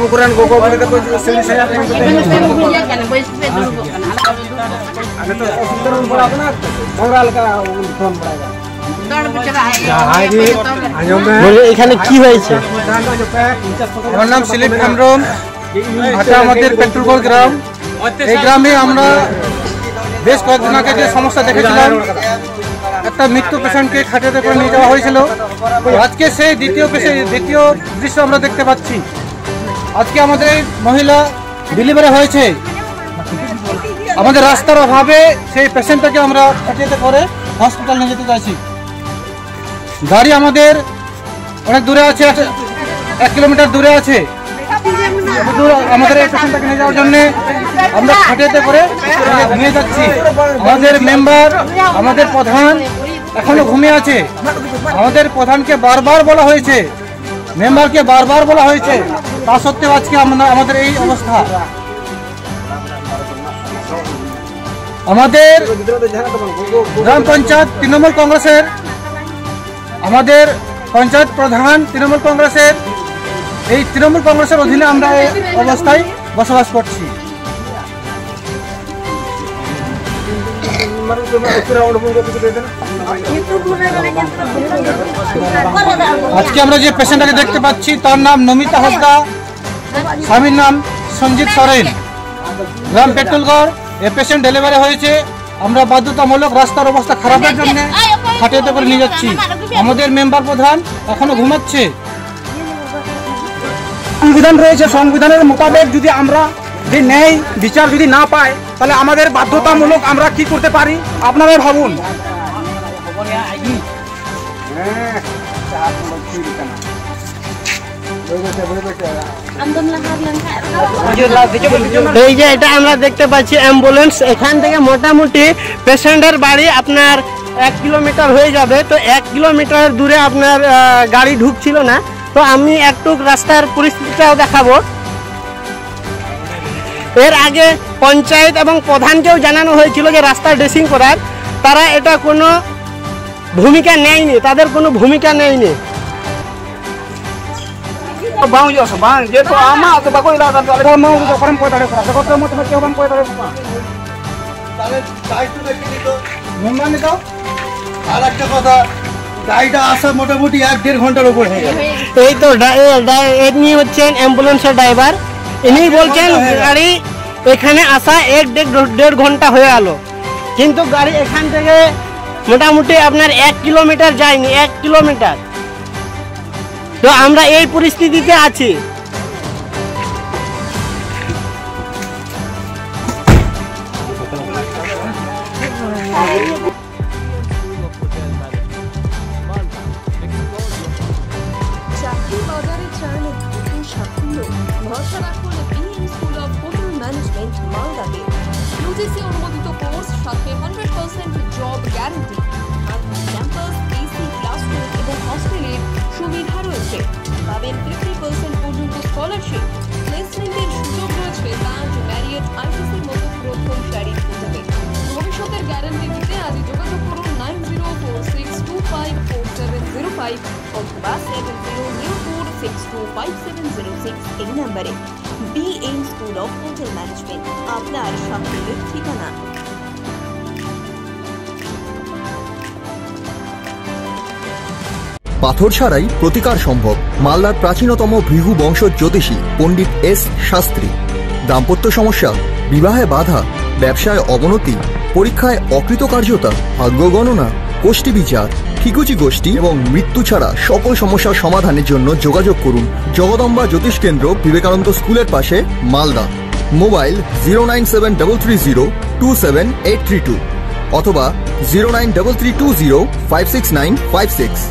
ukuran gogo mereka tuh sini saya ada tuh berapa nak moral ka phone padaga বলে এখানে কি হয়েছে? আমার নাম সিলিপ হেমব্রম, এটা আমাদের পেট্রোলগড় গ্রাম। এই গ্রামে আমরা বেশ কয়েকদিন আগে যে সমস্যা দেখেছিলাম, একটা মৃত্যু পেশেন্টকে খাটিয়াতে করে নিয়ে যাওয়া হয়েছিল। আজকে সেই দ্বিতীয় দৃশ্য আমরা দেখতে পাচ্ছি। আজকে আমাদের এই মহিলা ডেলিভারি হয়েছে। আমাদের রাস্তার অভাবে সেই পেশেন্টটাকে আমরা খাটিয়াতে করে হসপিটাল নিয়ে যেতে চাইছি। গাড়ি আমাদের অনেক দূরে আছে, 1 কিলোমিটার দূরে আছে। আমাদের এই পেশেন্টটাকে নিয়ে যাওয়ার জন্য আমরা খাটিয়াতে করে নিয়ে যাচ্ছি। আমাদের মেম্বার, আমাদের প্রধান এখনো ঘুমিয়ে আছে। আমাদের প্রধানকে বারবার বলা হয়েছে, মেম্বারকে বারবার বলা হয়েছে, তা সত্ত্বেও আজকে আমাদের এই অবস্থা। আমাদের গ্রাম পঞ্চায়েত তৃণমূল কংগ্রেসের, আমাদের পঞ্চায়েত প্রধান তৃণমূল কংগ্রেসের, এই তৃণমূল কংগ্রেসের অধীনে আমরা এই অবস্থায় বসবাস করছি। আজকে আমরা যে পেশেন্টটাকে দেখতে পাচ্ছি তার নাম নমিতা হাসদা, স্বামীর নাম সঞ্জিত সরেন, গ্রাম পেট্রোলগড়। এই পেশেন্ট ডেলিভারি হয়েছে। আমরা বাধ্যতামূলক রাস্তার অবস্থা খারাপের জন্য খাটিয়াতে করে নিয়ে যাচ্ছি। আমাদের মেম্বার প্রধান এখনো ঘুমাচ্ছে। সংবিধান রয়েছে, সংবিধানের মোতাবেক যদি আমরা যে ন্যায় বিচার যদি না পাই, তাহলে আমাদের বাধ্যতামূলক আমরা কি করতে পারি আপনারাই ভাবুন। এই যে এটা আমরা দেখতে পাচ্ছি অ্যাম্বুলেন্স, এখান থেকে মোটামুটি পেশেন্টের বাড়ি আপনার 1 কিলোমিটার হয়ে যাবে। তো 1 কিলোমিটার দূরে আপনার গাড়ি ঢুকছিল না। তো আমি একটু রাস্তার পরিস্থিতিটাও দেখাবো। এর আগে পঞ্চায়েত এবং প্রধানকেও জানানো হয়েছিল যে রাস্তা ড্রেসিং করার, তারা এটা কোনো ভূমিকা নেয়নি, তাদের কোনো ভূমিকা নেয়নি। গাড়িটা আসা মোটামুটি 1-1.5 ঘন্টার উপর হয়ে গেল। এই তো ইনি হচ্ছেন অ্যাম্বুলেন্সের ড্রাইভার। ইনি বলছেন গাড়ি এখানে আসা 1-1.5 ঘন্টা হয়ে গেল, কিন্তু গাড়ি এখান থেকে মোটামুটি আপনার 1 কিলোমিটার যায়নি, 1 কিলোমিটার। তো আমরা এই পরিস্থিতিতে আছি। চাকরি বাজারে চাইলে নতুন সাফল্য, ভরসা রাখুন BM school of hotel management মালদাতে। ইউজিসি অনুমোদিত কোর্স, সাথে 100% job guarantee, campus, AC classroom এবং হস্টেলের সুবিধা রয়েছে। পাবেন 50% পর্যন্ত স্কলারশিপ, প্লেসমেন্টের সুযোগ রয়েছে লাঞ্চ, ম্যারিয়েট, আইটিসির মতো প্রথম সারির হোটেলে। ভবিষ্যতের গ্যারান্টি দিতে আজই যোগাযোগ করুন 9046254705 অথবা 7004625706 এই নম্বরে। BM school of hotel management, আপনার সাফল্যের ঠিকানা। পাথর ছাড়াই প্রতিকার সম্ভব। মালদার প্রাচীনতম ভৃগু বংশ জ্যোতিষী পণ্ডিত এস শাস্ত্রী। দাম্পত্য সমস্যা, বিবাহে বাধা, ব্যবসায় অবনতি, পরীক্ষায় অকৃতকার্যতা, ভাগ্য গণনা, গোষ্ঠী বিচার, ঠিকুচি গোষ্ঠী এবং মৃত্যু ছাড়া সকল সমস্যার সমাধানের জন্য যোগাযোগ করুন জগদম্বা জ্যোতিষ কেন্দ্র, বিবেকানন্দ স্কুলের পাশে, মালদা। মোবাইল 09733027832 অথবা 09332056956।